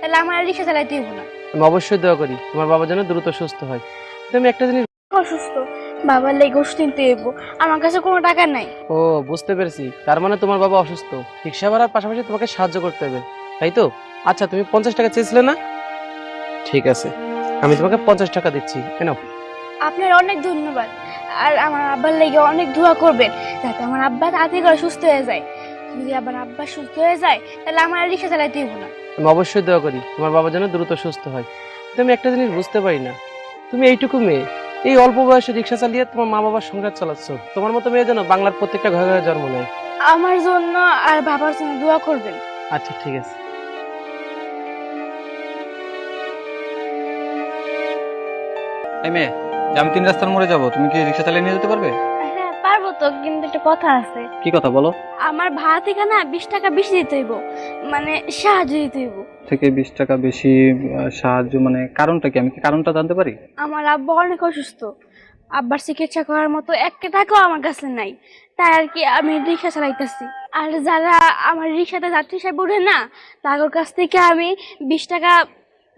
তাহলে আমার আর রিক্সা চালাইতে হইব না। আমি অবশ্যই দোয়া করি তোমার বাবা যেন দ্রুত সুস্থ হয়। তুমি একটা জিনিস। অসুস্থ, বাবার লেগে ওষুধ কিনতে হইব, আমার কাছে কোনো টাকা নাই। ও, বুঝতে পেরেছি, তার মানে তোমার বাবা অসুস্থ, রিক্সা ভাড়ার পাশাপাশি তোমাকে সাহায্য করতে হবে, তাই তো? আচ্ছা, তুমি 50 টাকা চেয়েছিলে না? ঠিক আছে, আমি তোমাকে 50 টাকা দিচ্ছি, নাও। আপনার অনেক ধন্যবাদ। আর আমার আব্বার লেগে অনেক দোয়া করবেন যাতে আমার আব্বা তাড়াতাড়ি করে সুস্থ হয়ে যায়। যদি আমার আব্বা সুস্থ হয়ে যায় তাহলে আমার আর রিক্সা চালাইতে হইব না। আমি অবশ্যই দোয়া করি তোমার বাবা যেন দ্রুত সুস্থ হয়। তুমি একটা জিনিস বুঝতে পারি না, তুমি এইটুকু মেয়ে, এই অল্প বয়সে রিক্সা চালিয়ে তোমার মা বাবার সংসার চালাচ্ছ। তোমার মতো মেয়ে যেন বাংলার প্রত্যেকটা ঘরে ঘরে জন্ম নেয়। আমার জন্য আর বাবার জন্য দোয়া করবেন। আচ্ছা, ঠিক আছে। এই মেয়ে, আমি 3 রাস্তার মোড়ে যাবো, তুমি কি রিক্সা চালিয়ে নিয়ে যেতে পারবে? হ্যাঁ পারবো তো, কিন্তু একটা কথা আছে। কি কথা বলো? আমার ভাড়া থেকে না 20 টাকা বেশি দিতে হইব, মানে সাহায্য দিতে হইব। থেকে 20 টাকা বেশি? সাহায্য মানে কারণটা কি? আমি কি কারণটা জানতে পারি? আমার আব্বা অনেক অসুস্থ, আব্বার চিকিৎসা করার মতো 1 টাকাও আমার কাছে নাই, তাই আর কি আমি রিক্সা চালাইতেছি। আর যারা আমার রিক্সাতে যাত্রী হিসেবে উঠে না, তাদের কাছ থেকে আমি 20 টাকা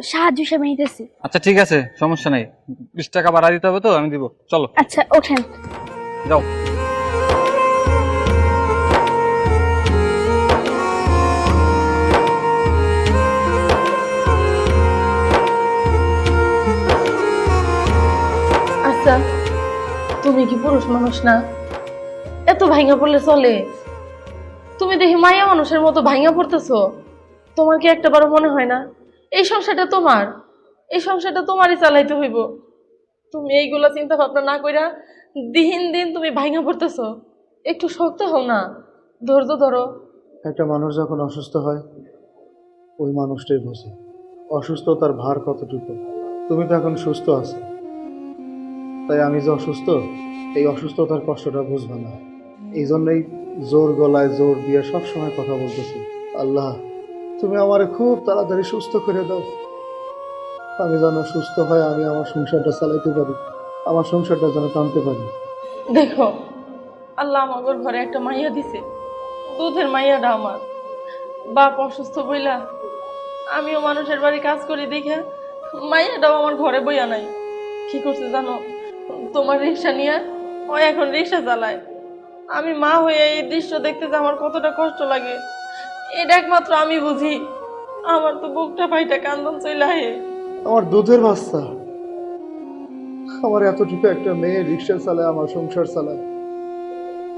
সাহায্য হিসেবে নিতেছি। আচ্ছা ঠিক আছে, সমস্যা নেই। 20 টাকা ভাড়া দিতে হবে তো, আমি দিব। চলো আচ্ছা ওঠেন। যাও। আচ্ছা, তুমি কি পুরুষ মানুষ না? এত ভাঙা পড়লে চলে? তুমি দেখি মায়া মানুষের মতো ভাঙা পড়তেছো। তোমার কি একটাবারও মনে হয় না এই সংসারটা তোমার, এই সংসারটা তোমারই চালাইতে হইব? তুমি এইগুলা চিন্তা ভাবনা না কইরা দিন দিন তুমি ভাঙা পড়তেছো। একটু শক্ত হও না, ধৈর্য ধরো। একটা মানুষ যখন অসুস্থ হয় ওই মানুষটাই বোঝে অসুস্থতার ভার কতটুকু। তুমি তো এখন সুস্থ আছো, তাই আমি যে অসুস্থ এই অসুস্থতার কষ্টটা বুঝবে না। এই জন্যই জোর গলায় জোর দিয়ে সবসময় কথা বলতেছি, আল্লাহ তুমি আমারে খুব তাড়াতাড়ি সুস্থ করে দাও, আমি যেন সুস্থ হয় আমি আমার সংসারটা চালাইতে পারি, আমার সংসারটা যেন টানতে পারি। দেখো, আল্লাহ আমাদের ঘরে একটা মাইয়া দিছে, দুধের মাইয়াটা আমার। বাপ অসুস্থ বইলা আমিও মানুষের বাড়ি কাজ করি দেখে মাইয়াটাও আমার ঘরে বইয়া নাই। কি করছে জানো? তোমার রিক্সা নিয়ে ও এখন রিক্সা চালায়। আমি মা হয়ে এই দৃশ্য দেখতে যে আমার কতটা কষ্ট লাগে এটা একমাত্র আমি বুঝি। আমার তো বুকটা ফাইটা কান্দন চইলা হে। আমার দুধের বাচ্চা, আমার এতটুকু একটা মেয়ে রিক্সা চালায়, আমার সংসার চালায়,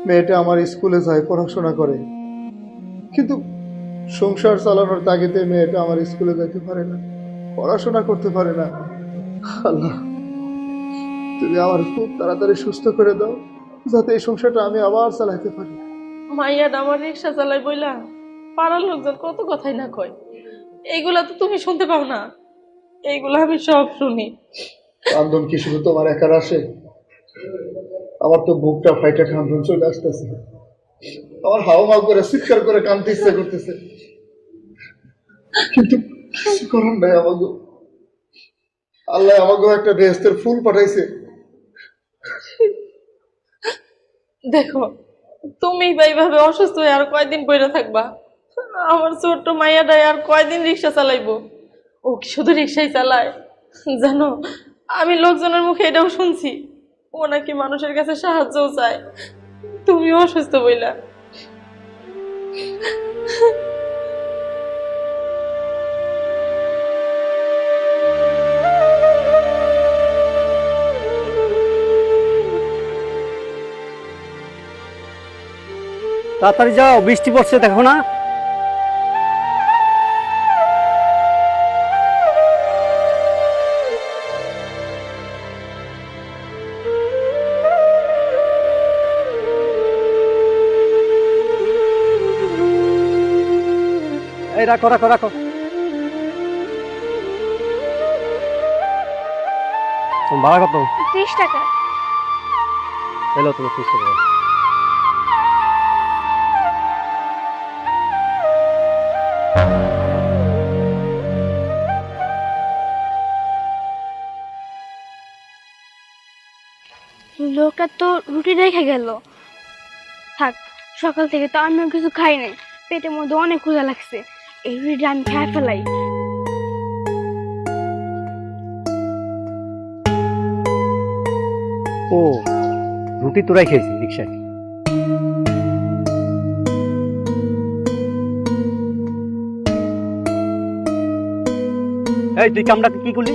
মেয়েটা আমার স্কুলে যায় পড়াশোনা করে, কিন্তু সংসার চালানোর তাগিদে মেয়েটা আমার স্কুলে যেতে পারে না, পড়াশোনা করতে পারে না। আল্লাহ তুমি আমার খুব তাড়াতাড়ি সুস্থ করে দাও যাতে এই সংসারটা আমি আবার চালাইতে পারি। মাইয়াটা আমার রিক্সা চালায় বইলা পাড়ার লোকজন কত কথাই না কয়, এইগুলা তো তুমি শুনতে পাও না, এইগুলা আমি সব শুনি। কান্দন কি শুধু তোমার একার আসে? আমার তো বুকটা ফাইটা কান্দন চলে আসতেছে, আমার হাও মাও করে চিৎকার করে কান্দতে ইচ্ছা করতেছে, কিন্তু কিছু করার নাই। আমাকে আল্লাহ আমাকে একটা বেহেশতের ফুল পাঠাইছে। দেখো, তুমি বা এইভাবে অসুস্থ হয়ে আর কয়দিন পড়ে থাকবা? আমার ছোট্ট মাইয়াটাই আর কয়দিন রিক্সা চালাইবো? ও কি শুধু রিক্সাই চালায়? জানো, আমি লোকজনের মুখে এটাও শুনছি ও নাকি মানুষের কাছে সাহায্যও চায়। তুমিও অসুস্থ বইলা। তাড়াতাড়ি যাও, বৃষ্টি পড়ছে দেখো না? এই রাখো রাখো রাখো। ভাড়া কত? 30 টাকা। এলো তুমি 30 টাকা। লোকটা তো রুটি রেখে গেল। থাক, সকাল থেকে তো আমিও কিছু খাই নাই, পেটের মধ্যে অনেক ক্ষুধা লাগছে, এই রুটিটা আমি খেয়ে ফেলাই। ও রুটি তোরাই খেয়েছি রিক্সায়। এই তুই কামটাকে কি করলি?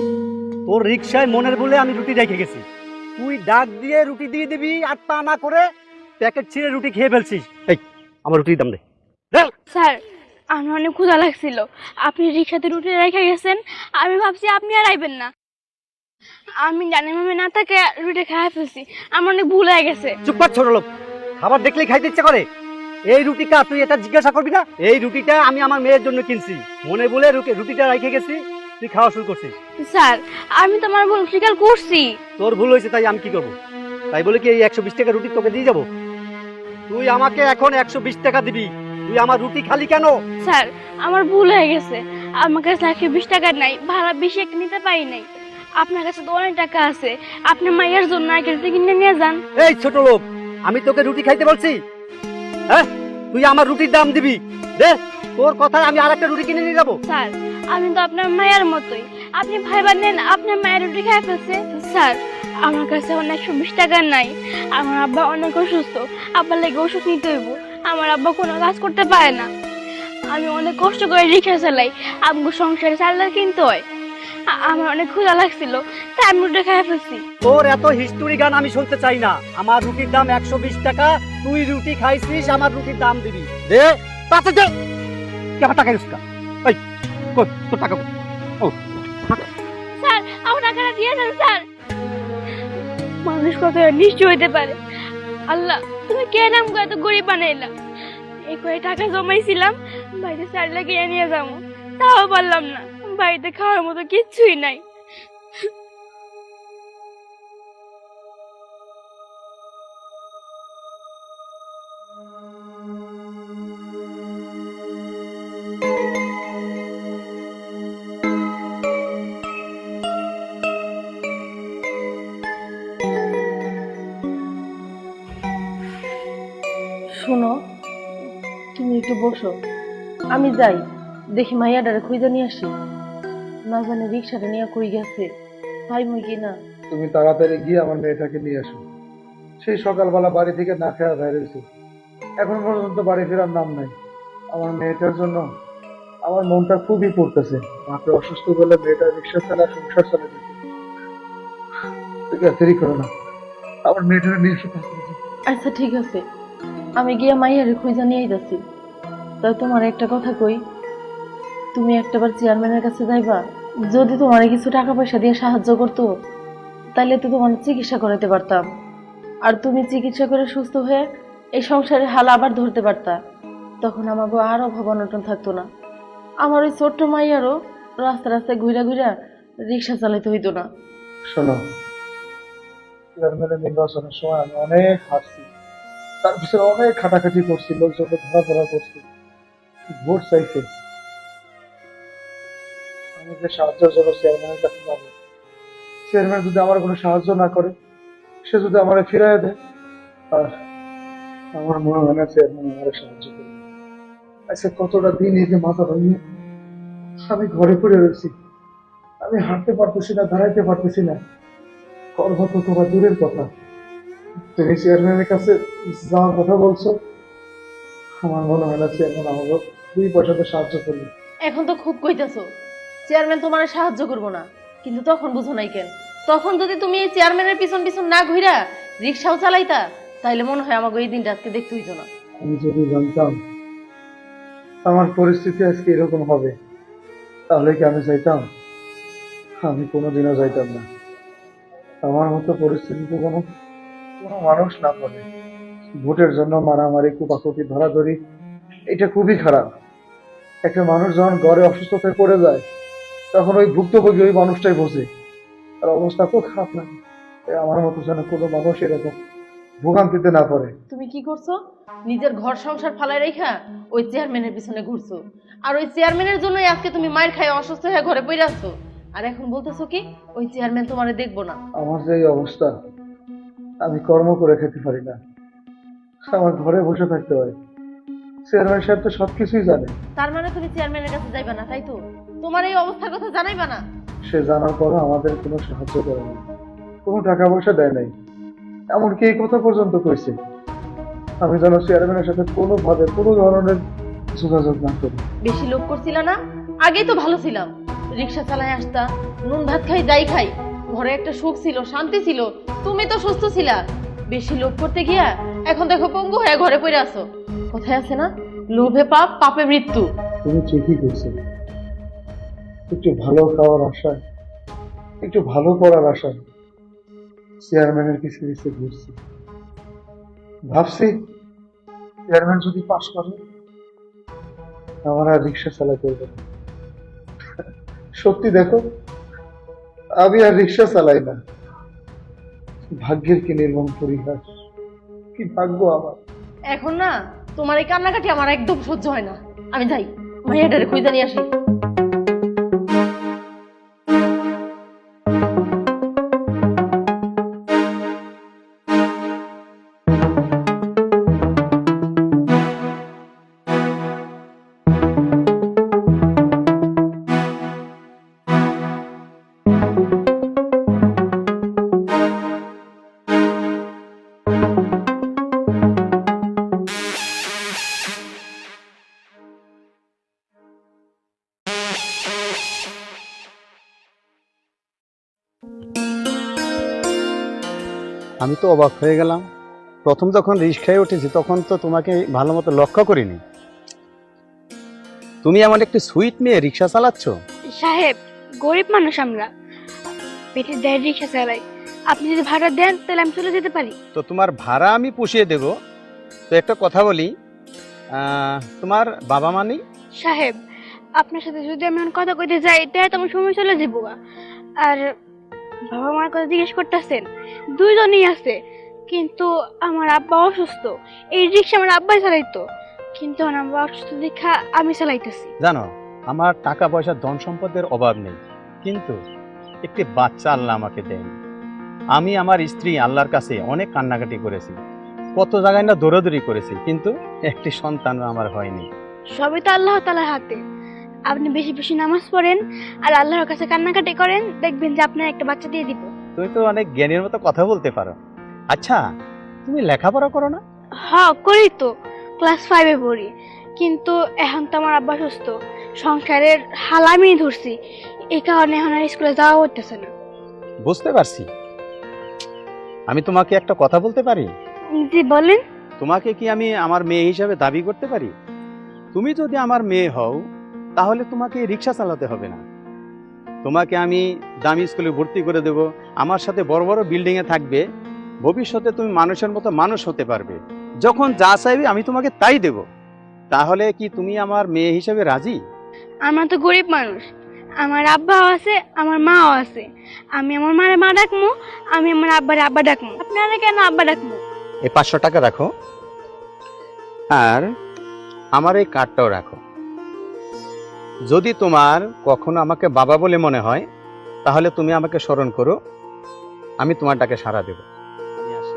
তোর রিক্সায় মনের বলে আমি রুটি রেখে গেছি, তুই ডাক দিয়ে রুটি দিয়ে দিবি আর তা না করে প্যাকেট ছিঁড়ে রুটি খেয়ে ফেলছিস। এই আমার রুটির দাম দে। স্যার আমার অনেক ক্ষুধা লাগছিল, আপনি রিক্সাতে রুটি রেখে গেছেন, আমি ভাবছি আপনি আর আইবেন না। আমি জানি মামে না থাকে রুটি খাই ফেলছি, আমার অনেক ভুল হয়ে গেছে। চুপ কর ছোট লোক, খাবার দেখলেই খাইতে ইচ্ছা করে। এই রুটি কা তুই এটা জিজ্ঞাসা করবি না? এই রুটিটা আমি আমার মেয়ের জন্য কিনছি, মনে বলে রুটিটা রেখে গেছি, তুই খাওয়া শুরু করছিস। স্যার আমি তো আমার ভুল স্বীকার করছি। তোর ভুল হয়েছে তাই আমি কি করবো? তাই বলে কি এই 120 টাকা রুটি তোকে দিয়ে যাবো? তুই আমাকে এখন 120 টাকা দিবি, তুই আমার রুটি খালি কেন? স্যার আমার ভুল হয়ে গেছে, আমার কাছে 120 টাকা নাই, ভাড়া বেশি একটা নিতে পারি নাই। আপনার কাছে তো অনেক টাকা আছে, আপনি মাইয়ার জন্য একটা রুটি কিনে নিয়ে যান। এই ছোট লোক, আমি তোকে রুটি খাইতে বলছি? হ্যাঁ, তুই আমার রুটির দাম দিবি। দে, তোর কথায় আমি আরেকটা রুটি কিনে নিয়ে যাবো। স্যার আমি তো আপনার মায়ের মতোই, আপনি ভাইবার নেন আপনার মায়ের রুটি খাই ফেলছে। স্যার আমার কাছে অনেক 120 টাকা নাই, আমার আব্বা অনেক অসুস্থ, আব্বার লেগে ওষুধ নিতে হইব, আমার আব্বা কোনো কাজ করতে পারে না, আমি অনেক কষ্ট করে রিক্সা চালাই, আমগো সংসারে চালডাল কিনতে হয়। আমার অনেক ক্ষুধা লাগছিল তাই আমি রুটি খাই ফেলছি। তোর এত হিস্টোরি গান আমি শুনতে চাই না। আমার রুটির দাম 120 টাকা, তুই রুটি খাইছিস, আমার রুটির দাম দিবি। দে পাঁচে দে, কি আমার টাকা ইউজ কর। এই কই তোর টাকা কই? ও স্যার আমার টাকাটা দিয়ে দেন স্যার। মানুষ কত নিশ্চয় হইতে পারে, আল্লাহ তুমি কে নাম করে এত গরিব বানাইলা। এই কয়ে টাকা জমাইছিলাম বাড়িতে স্যার লাগিয়ে নিয়ে যাবো, তাও পারলাম না, বাড়িতে খাওয়ার মতো কিচ্ছুই নাই। শোনো, তুমি একটু বসো, আমি যাই দেখি মাইয়াডারে খুঁজে নিয়ে আসি। না জানি রিক্সাটা নিয়ে কই গেছে, ভাই মুই কিনা। তুমি তাড়াতাড়ি গিয়ে আমার মেয়েটাকে নিয়ে আসো। সেই সকালবেলা বাড়ি থেকে না খেয়া বেরিয়েছি, এখন পর্যন্ত বাড়ি ফেরার নাম নাই। আমার মেয়েটার জন্য আমার মনটা খুবই পড়তেছে। মাকে অসুস্থ বলে মেয়েটা রিক্সা চালা সংসার চালাতে, দেরি করো না, আমার মেয়েটাকে নিয়ে এসে তাড়াতাড়ি। আচ্ছা ঠিক আছে, আমি গিয়ে মাইয়ারে খুঁজে নিয়েই যাচ্ছি। তাই তোমার একটা কথা কই, তুমি একটাবার চেয়ারম্যানের কাছে যাইবা, যদি তোমার কিছু টাকা পয়সা দিয়ে সাহায্য করতো তাহলে তো তোমার চিকিৎসা করাতে পারতাম, আর তুমি চিকিৎসা করে সুস্থ হয়ে এই সংসারের হাল আবার ধরতে পারতা, তখন আমাকে আর অভাব অনটন থাকতো না। আমার ওই ছোট্ট মাইয়ারও রাস্তা রাস্তায় ঘুরা ঘুরা রিক্সা চালাইতে হইতো না। শোনো, চেয়ারম্যানের নির্বাচনের সময় আমি অনেক হাসছি, তার পিছনে অনেক খাটাখাটি করছি, লোকজনকে ধরা করছি, ভোট চাইছে। আমি যে সাহায্যের জন্য চেয়ারম্যানের কাছে যাবো, চেয়ারম্যান যদি আমার কোনো সাহায্য না করে, সে যদি আমার ফিরাই দেয়, আর আমার মনে হয় না চেয়ারম্যান আমার সাহায্য করবে। আচ্ছা কতটা দিন এই যে মাথা ভাঙিয়ে আমি ঘরে পড়ে রয়েছি, আমি হাঁটতে পারতেছি না, দাঁড়াইতে পারতেছি না, করব তো তোমার দূরের কথা। তুমি চেয়ারম্যানের কাছে যাওয়ার কথা বলছো, আমার মনে হয় না চেয়ারম্যান আমাকে 2 পয়সাতে সাহায্য করবে। এখন তো খুব কইতাছো চেয়ারম্যান তোমার সাহায্য করবো না, কিন্তু তখন বুঝো নাই কেন? তখন যদি তুমি এই চেয়ারম্যানের পিছন পিছন না ঘুরা রিক্সাও চালাইতা, তাইলে মনে হয় আমাকে এই দিনটা আজকে দেখতে হইতো না। আমি যদি জানতাম আমার পরিস্থিতি আজকে এরকম হবে, তাহলে কি আমি চাইতাম? আমি কোনোদিনও চাইতাম না আমার মতো পরিস্থিতিতে কোনো মানুষ না পড়ে। ভোটের জন্য মারামারি, কুপাকুপি, ধরাধরি, এটা খুবই খারাপ। একটা মানুষ যখন ঘরে অসুস্থতায় পড়ে যায়, তখন ওই ভুক্তভোগী ওই মানুষটাই বোঝে, আর অবস্থা খুব খারাপ লাগে। তাই আমার মতো যেন কোনো মানুষ এরকম ভোগান্তিতে না পড়ে। তুমি কি করছো? নিজের ঘর সংসার ফালাই রেখা ওই চেয়ারম্যানের পিছনে ঘুরছো, আর ওই চেয়ারম্যানের জন্যই আজকে তুমি মায়ের খায় অসুস্থ হয়ে ঘরে পড়ে আছো, আর এখন বলতেছো কি ওই চেয়ারম্যান তোমারে দেখবো না। আমার যে এই অবস্থা, আমি কর্ম করে খেতে পারি না, আমার ঘরে বসে থাকতে হয়। চেয়ারম্যান সাহেব তো সবকিছুই জানে। তার মানে তুমি চেয়ারম্যানের কাছে যাইবা না, তাই তো? তোমার এই অবস্থার কথা জানাইবা না? সে জানার পরও আমাদের কোনো সাহায্য করে না, কোনো টাকা পয়সা দেয় নাই। এমনকি এই কথা পর্যন্ত কইছে আমি যেন চেয়ারম্যানের সাথে কোনোভাবে কোনো ধরনের যোগাযোগ না করি। বেশি লোভ করছিল না? আগেই তো ভালো ছিলাম, রিক্সা চালায় আসতা, নুন ভাত খাই যাই খাই, ঘরে একটা সুখ ছিল, শান্তি ছিল, তুমি তো সুস্থ ছিলা। বেশি লোভ করতে গিয়া এখন দেখো পঙ্গু হয়ে ঘরে পড়ে আছো। কোথায় আছে না, লোভে পাপ, পাপে মৃত্যু। তুমি ঠিকই কইছো, একটু ভালো খাওয়ার আশায়, একটু ভালো পড়ার আশায় চেয়ারম্যানের পিছে পিছে ঘুরছি। ভাবছি চেয়ারম্যান যদি পাশ করে আমার আর রিক্সা চালাতে হবে না। সত্যি দেখো, আমি আর রিক্সা চালাই না। ভাগ্যের কি নির্মম পরিহাস, কি ভাগ্য আমার। এখন না তোমার এই কান্নাকাটি আমার একদম সহ্য হয় না। আমি যাই, মাইয়াটারে খুঁজে নিয়ে আসি। আমি তো অবাক হয়ে গেলাম। প্রথম যখন রিক্সায় উঠেছি তখন তো তোমাকে ভালো মতো লক্ষ্য করিনি। তুমি এমন একটি সুইট মেয়ে রিক্সা চালাচ্ছ। সাহেব, গরিব মানুষ আমরা, পেটের দায় রিক্সা চালাই। আপনি যদি ভাড়া দেন তাহলে আমি চলে যেতে পারি। তো তোমার ভাড়া আমি পুষিয়ে দেব। তো একটা কথা বলি, তোমার বাবা মা নেই? সাহেব, আপনার সাথে যদি আমি এখন কথা কইতে যাই তাহলে তো আমার সময় চলে যাবো। আর বাবা মার কথা জিজ্ঞেস করতেছেন, দুইজনই আছে, কিন্তু আমার আব্বা অসুস্থ। এই রিক্সা আমার আব্বাই চালাইতো, কিন্তু আমার আব্বা অসুস্থ দেখা আমি চালাইতেছি। জানো, আমার টাকা পয়সা ধন সম্পদের অভাব নেই, কিন্তু একটি বাচ্চা আল্লাহ আমাকে দেয়নি। আমি আমার স্ত্রী আল্লাহর কাছে অনেক কান্নাকাটি করেছি, কত জায়গায় না দৌড়াদৌড়ি করেছি, কিন্তু একটি সন্তান আমার হয়নি। সবই তো আল্লাহ তাআলার হাতে। আপনি বেশি বেশি নামাজ পড়েন আর আল্লাহর কাছে কান্নাকাটি করেন, দেখবেন যে আপনার একটা বাচ্চা দিয়ে দিব। তুমি তো অনেক জ্ঞানীর মতো কথা বলতে পারো। আচ্ছা, তুমি লেখাপড়া করো না? হ্যাঁ করি তো, ক্লাস 5-এ পড়ি, কিন্তু এখন তো আমার আব্বা সুস্থ, সংসারের হাল আমি ধরছি, এই কারণে এখন আর স্কুলে যাওয়া হইতেছে না। বুঝতে পারছি। আমি তোমাকে একটা কথা বলতে পারি? জি বলেন। তোমাকে কি আমি আমার মেয়ে হিসাবে দাবি করতে পারি? তুমি যদি আমার মেয়ে হও তাহলে তোমাকে রিক্সা চালাতে হবে না। তোমাকে আমি দামি স্কুলে ভর্তি করে দেব, আমার সাথে বড় বড় বিল্ডিং এ থাকবে, ভবিষ্যতে তুমি মানুষের মতো মানুষ হতে পারবে। যখন যা চাইবে আমি তোমাকে তাই দেব। তাহলে কি তুমি আমার মেয়ে হিসেবে রাজি? আমরা তো গরিব মানুষ, আমার আব্বাও আছে, আমার মাও আছে। আমি আমার মারে মা ডাকমু, আমি আমার আব্বারে আব্বা ডাকমু। আপনারা কেন আব্বা ডাকমু? এই 500 টাকা রাখো, আর আমার এই কার্ডটাও রাখো। যদি তোমার কখনো আমাকে বাবা বলে মনে হয় তাহলে তুমি আমাকে স্মরণ করো, আমি তোমার ডাকে সাড়া দেব। আমি আসি।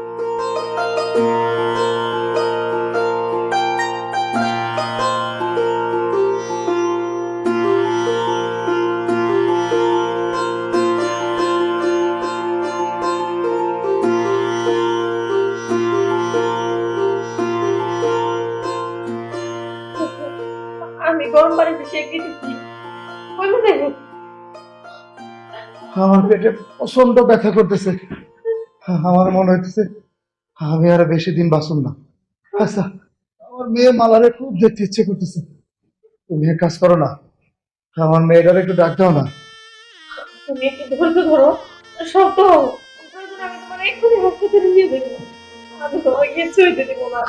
আমি গরম পানিতে শেক দিতেছি, বলবো দেখো। আমার পেটে প্রচন্ড ব্যথা করতেছে, আমার মনে হইতেছে আমি আর বেশি দিন বাঁচুম না। আচ্ছা, আমার মেয়ে মালারে খুব দেখতে ইচ্ছে করতেছে, তুমি এক কাজ করো না, আমার মেয়েটার একটু ডাক দাও না। তুমি একটু ধৈর্য ধরো, শক্ত হও, প্রয়োজনে আমি তোমার এক্ষুনি হাসপাতালে নিয়ে দেবো। আমি তোমাকে কিছু হইতে দেবো না।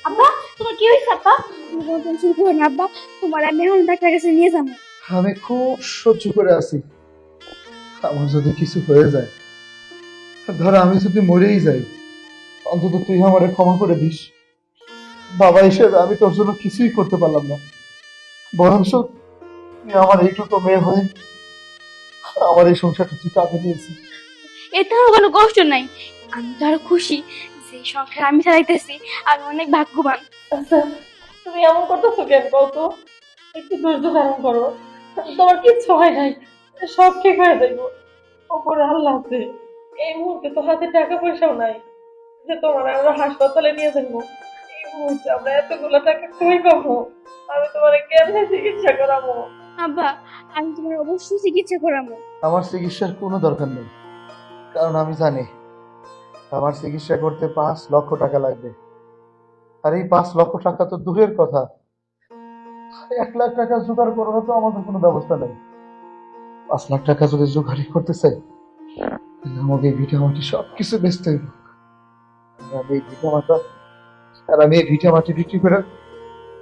আব্বা, তোমার কি হয়েছে আব্বা? তুমি কোনো টেনশন করো না আব্বা, তোমার আমি এখন ডাক্তার কাছে নিয়ে যাবো। আমি খুব সহ্য করে আছি, আমার যদি কিছু হয়ে যায়, ধর আমি যদি মরেই যাই, অন্তত তুই আমারে ক্ষমা করে দিস। বাবা হিসেবে আমি তোর জন্য কিছুই করতে পারলাম না, বরঞ্চ তুই আমার এইটুকু মেয়ে হয়ে আমার এই সংসারটা তুই কাঁধে নিয়েছিস। এতেও কোনো কষ্ট নাই, আমি তো আরো খুশি যে সংসার আমি চালাইতেছি, আমি অনেক ভাগ্যবান। আচ্ছা, তুমি এমন করতেছো কেন কত? একটু ধৈর্য ধারণ করো, তোমার কিচ্ছু হয় নাই, সব ঠিক হয়ে যাইব। ওপরে আল্লাহ আছে। এই মুহূর্তে তো হাতে টাকা পয়সাও নাই, যে তোমার আমরা হাসপাতালে নিয়ে যাবো, এই মুহূর্তে আমরা এতগুলো টাকা কই পাবো? আমি তোমার কেমনে চিকিৎসা করাবো? আব্বা, আমি তোমার অবশ্যই চিকিৎসা করাবো। আমার চিকিৎসার কোনো দরকার নেই, কারণ আমি জানি আমার চিকিৎসা করতে 5 লক্ষ টাকা লাগবে। আর এই 5 লক্ষ টাকা তো দূরের কথা, 1 লাখ টাকা জোগাড় করার তো আমাদের কোনো ব্যবস্থা নেই। 5 লাখ টাকা যদি জোগাড়ি করতে চাই, তাহলে আমাকে এই ভিটা মাটি সবকিছু বেচতে হইব। আমি এই ভিটা মাটি বিক্রি করে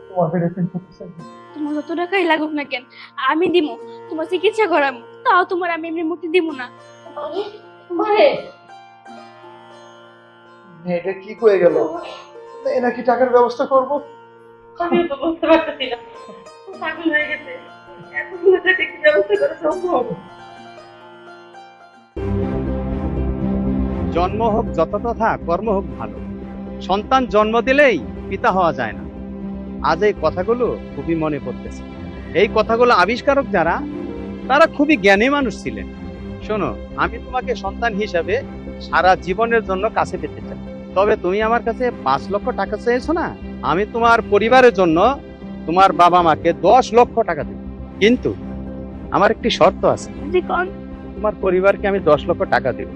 তোমার মেডিসিন করতে চাই। তোমার যত টাকাই লাগুক না কেন, আমি দিব। তোমার চিকিৎসা করাবো, তাও তোমার আমি এমনি মুক্তি দিব না। মারে, এটা কি কয়ে গেল? এ নাকি টাকার ব্যবস্থা করব? আমিও তো বুঝতে পারতেছি না, পাগল হয়ে গেছে। এতগুলো টাকা কি ব্যবস্থা করা সম্ভব? জন্ম হোক যত তথা কর্ম হোক ভালো, সন্তান জন্ম দিলেই পিতা হওয়া যায় না। আজ এই কথাগুলো খুবই মনে পড়তেছে। এই কথাগুলো আবিষ্কারক যারা, তারা খুবই জ্ঞানী মানুষ ছিলেন। শোনো, আমি তোমাকে সন্তান হিসাবে সারা জীবনের জন্য কাছে পেতে চাই। তবে তুমি আমার কাছে 5 লক্ষ টাকা চেয়েছো না, আমি তোমার পরিবারের জন্য তোমার বাবা মাকে 10 লক্ষ টাকা দেব। কিন্তু আমার একটি শর্ত আছে, যে কোন? তোমার পরিবারকে আমি 10 লক্ষ টাকা দেব,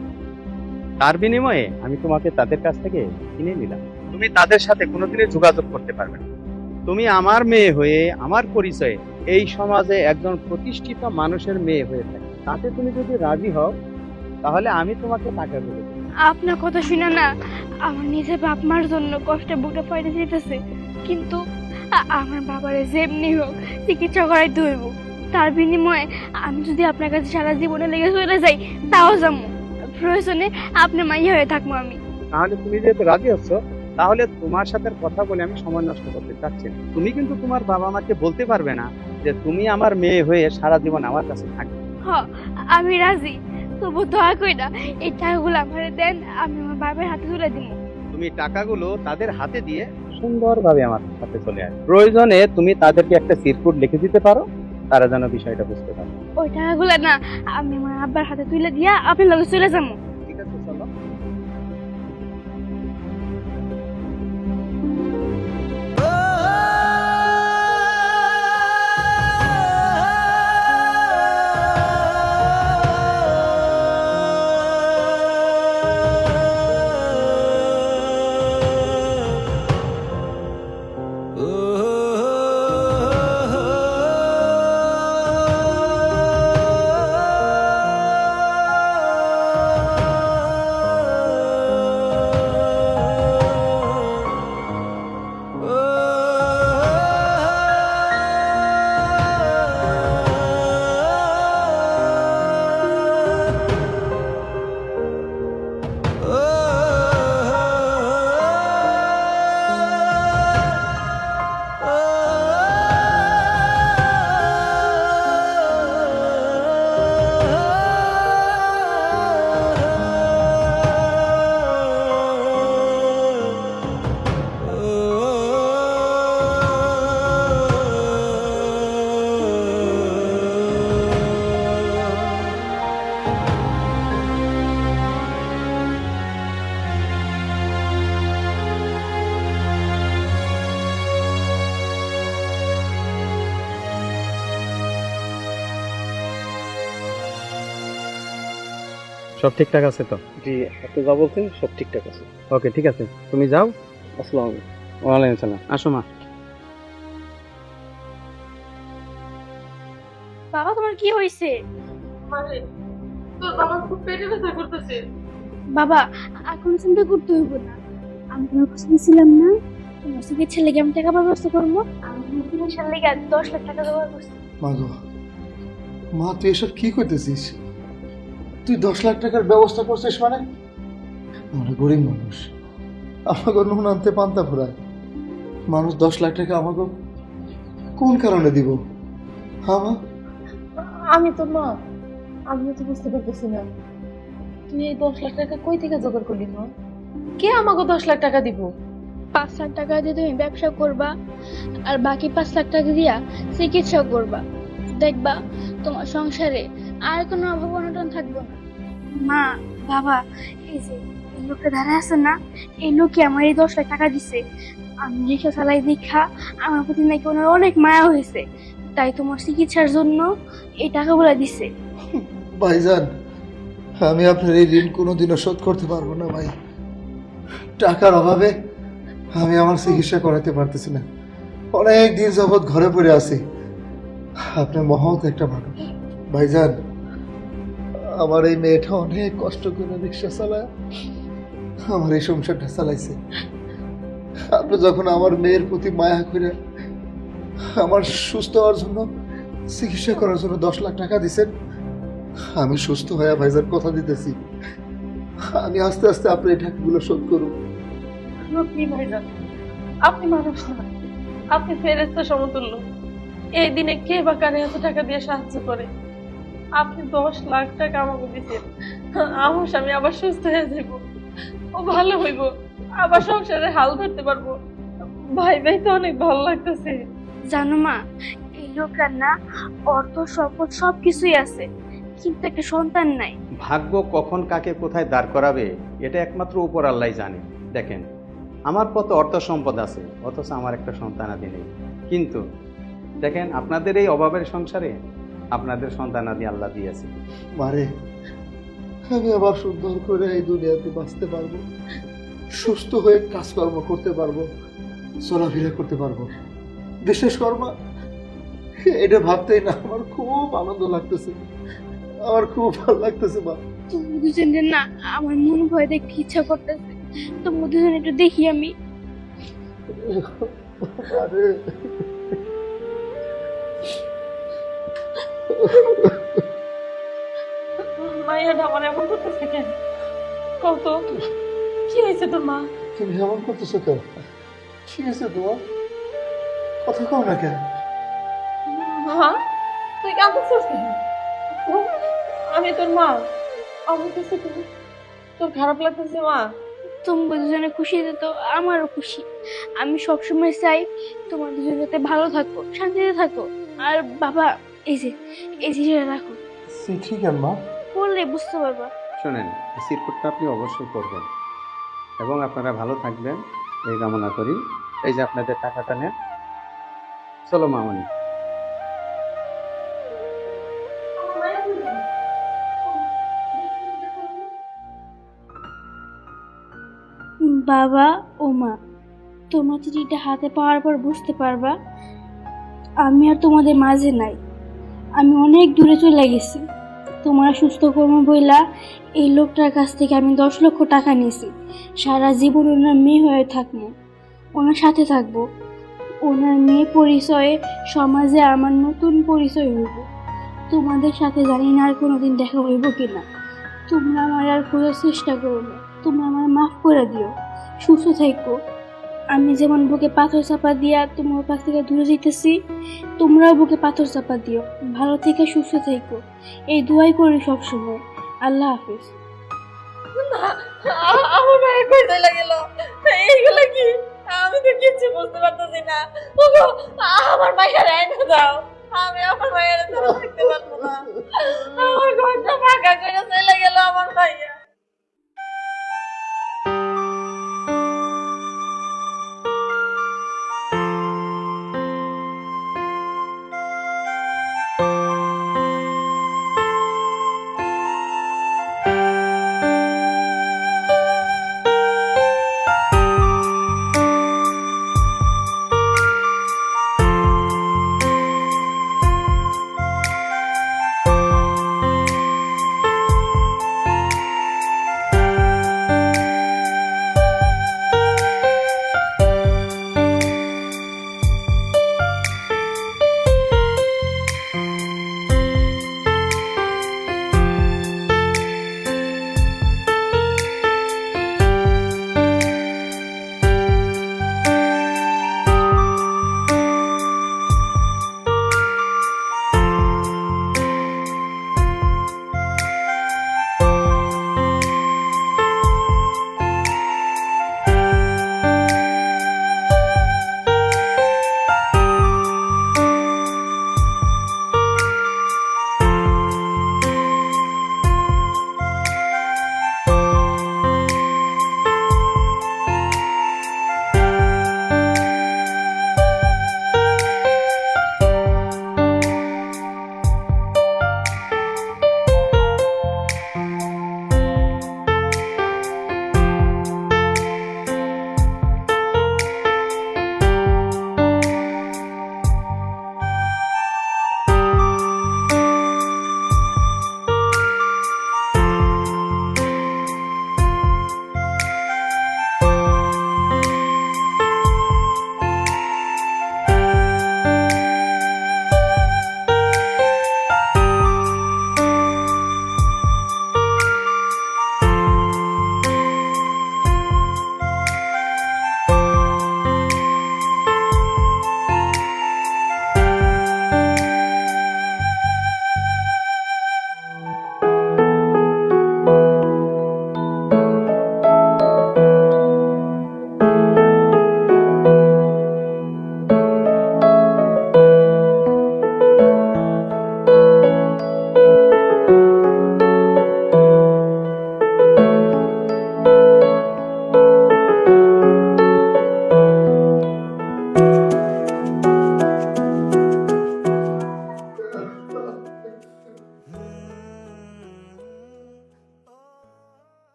তার বিনিময়ে আমি তোমাকে তাদের কাছ থেকে কিনে নিলাম। তুমি তাদের সাথে কোনোদিনই যোগাযোগ করতে পারবে না। তুমি আমার মেয়ে হয়ে, আমার পরিচয়ে এই সমাজে একজন প্রতিষ্ঠিত মানুষের মেয়ে হয়ে থাকে। তাতে তুমি যদি রাজি হও, তাহলে আমি তোমাকে টাকা দেবো। আপনার কথা শুনে না আমার নিজের বাপ মার জন্য কষ্টে বুকটা ফাইটে যেতেছে। কিন্তু আমার বাবারে যেমনি হোক চিকিৎসা করাইতে হইব। তার বিনিময়ে আমি যদি আপনার কাছে সারা জীবনে লেগে চলে যাই, তাও যাবো। প্রয়োজনে আপনি মাইয়া হয়ে থাকবো আমি। তাহলে তুমি যেহেতু রাজি হচ্ছ, তাহলে তোমার সাথে কথা বলে আমি সময় নষ্ট করতে চাচ্ছি না। তুমি কিন্তু তোমার বাবা মাকে বলতে পারবে না যে তুমি আমার মেয়ে হয়ে সারা জীবন আমার কাছে থাকবে। হ, আমি রাজি। তবু দয়া কইরা এই টাকাগুলো আমারে দেন, আমি আমার বাবার হাতে তুলে দিব। তুমি টাকাগুলো তাদের হাতে দিয়ে সুন্দরভাবে আমার হাতে চলে আসবে। প্রয়োজনে তুমি তাদেরকে একটা সিরকুট লিখে দিতে পারো, তারা যেন বিষয়টা বুঝতে পারে। ওই টাকাগুলো না আমি আমার আব্বার হাতে তুলে দিয়া আপনার লগে চলে যাবো। ঠিক আছে, চলো। সব ঠিকঠাক আছে তো? জি, আপনি যা বলছেন সব ঠিকঠাক আছে। ওকে, ঠিক আছে, তুমি যাও। আসসালামু আলাইকুম। ওয়ালাইকুম আসসালাম। আসো মা। বাবা, তোমার কি হয়েছে? মানে তোর বাবা খুব পেটে ব্যথা করতেছে। বাবা, এখন চিন্তা করতে হইব না। আমি তোমার কাছে ছিলাম না, তোমার চিকিৎসার লেগে আমি টাকা ব্যবস্থা করবো। আমি তোমার চিকিৎসার লেগে 10 লাখ টাকা জোগাড় করছি। মা গো, মা তুই এসব কি করতেছিস? তুই 10 লাখ টাকার ব্যবস্থা করছিস মানে? আমরা গরিব মানুষ, আমাকে নুন আনতে পান্তা ফুরায়। মানুষ 10 লাখ টাকা আমাকে কোন কারণে দিব? হ্যাঁ মা, আমি তো মা, আমিও তো বুঝতে পারতেছি না তুই এই 10 লাখ টাকা কই থেকে জোগাড় করলি? মা, কে আমাকে 10 লাখ টাকা দিব? 5 লাখ টাকা দিয়ে তুমি ব্যবসা করবা, আর বাকি 5 লাখ টাকা দিয়া চিকিৎসা করবা। দেখবা তোমার সংসারে আর কোনো অভাব অনটন থাকবে না। মা, বাবা, এই যে এই লোকটা দাঁড়ায় আছে না, এই লোকে আমার এই 10 লাখ টাকা দিছে। আমি রিক্সা চালাই দেখা আমার প্রতি নাকি ওনার অনেক মায়া হয়েছে, তাই তোমার চিকিৎসার জন্য এই টাকাগুলো দিছে। ভাইজান, আমি আপনার এই ঋণ কোনোদিনও শোধ করতে পারবো না ভাই। টাকার অভাবে আমি আমার চিকিৎসা করাতে পারতেছি না। অনেক দিন যাবৎ ঘরে পড়ে আছি। আপনি মহৎ একটা মানুষ ভাইজান। আমার এই মেয়েটা অনেক কষ্ট করে রিক্সা চালায় আমার এই সংসারটা চালাইছে। আপনি যখন আমার মেয়ের প্রতি মায়া করে আমার সুস্থ হওয়ার জন্য, চিকিৎসা করার জন্য 10 লাখ টাকা দিছেন, আমি সুস্থ হয়ে ভাইজান কথা দিতেছি আমি আস্তে আস্তে আপনার এই টাকাগুলো শোধ করব। আপনি ভাইজান, আপনি মানুষ না, আপনি ফেরেশতা সমতুল্য। এই দিনে কে বা কারে এত টাকা দিয়ে সাহায্য করে? আপনি 10 লাখ টাকা আমাকে দিচ্ছেন, আমার স্বামী আবার সুস্থ হয়ে যাব, ও ভালো হইব, আবার সংসারে হাল ধরতে পারবো। ভাই ভাই তো অনেক ভালো লাগতেছে। জানো মা, এই লোকটার না অর্থ সম্পদ সবকিছুই আছে, কিন্তু একটা সন্তান নাই। ভাগ্য কখন কাকে কোথায় দাঁড় করাবে এটা একমাত্র উপর আল্লাহ জানে। দেখেন, আমার কত অর্থ সম্পদ আছে, অথচ আমার একটা সন্তানাদি নেই। কিন্তু দেখেন, আপনাদের এই অভাবের সংসারে আপনাদের সন্তানাদি আল্লাহ দিয়েছে। মারে, আমি আবার সুন্দর করে এই দুনিয়াতে বাঁচতে পারবো, সুস্থ হয়ে কাজকর্ম করতে পারবো, চলাফেরা করতে পারবো। বিশেষ কর্মা, এটা ভাবতেই না আমার খুব আনন্দ লাগতেছে, আমার খুব ভালো লাগতেছে মা। তুমি দুজনের না আমার মন ভয় দেখতে ইচ্ছা করতেছে, তোমার দুজন একটু দেখি আমি। আরে মাইয়াটা আমার এমন করতেছে কেন? কত কি হয়েছে তোর মা? তুমি এমন করতেছো কেন? কি হয়েছে তোমার? কথা কও না কেন? মা, তুই কাঁদতেছিস কেন? আমি তোর মা, আমার কাছে তোর খারাপ লাগতেছে মা? তোমরা দুজনে খুশিতে তো আমারও খুশি। আমি সবসময় চাই তোমার দুজন যাতে ভালো থাকো, শান্তিতে থাকো। আর বাবা, এই যে চিঠিটা রাখো, চিঠি কেন মা? পড়লে বুঝতে পারবা। শোনেন, এই সিরকুটটা আপনি অবশ্যই করবেন এবং আপনারা ভালো থাকবেন এই কামনা করি। এই যে আপনাদের টাকাটা নেন, চলো মামনি। বাবা ও মা, তোমার চিঠিটা হাতে পাওয়ার পর বুঝতে পারবা আমি আর তোমাদের মাঝে নাই, আমি অনেক দূরে চলে গেছি। তোমরা সুস্থ কর্ম বইলা এই লোকটার কাছ থেকে আমি 10 লক্ষ টাকা নিয়েছি। সারা জীবন ওনার মেয়ে হয়ে থাকবো, ওনার সাথে থাকবো। ওনার মেয়ে পরিচয়ে সমাজে আমার নতুন পরিচয় হইব। তোমাদের সাথে জানি না আর কোনোদিন দেখা হইব কিনা। তোমরা আমার আর খোঁজার চেষ্টা করো না, তোমরা আমার মাফ করে দিও। সুস্থ থাকো। আমি যেমন বুকে পাথর চাপা দিয়া তোমার কাছ থেকে দূরে যেতেছি, তোমরাও বুকে পাথর চাপা দিও। ভালো থেকে সুস্থ থাকো, এই দোয়াই করি সবসময়। আল্লাহ হাফেজ। আমার মায়ের কই চলে গেল? এইগুলো কি? আমি তো কিচ্ছু বুঝতে পারতেছি না। ওগো, আমার মায়ের এনে দাও।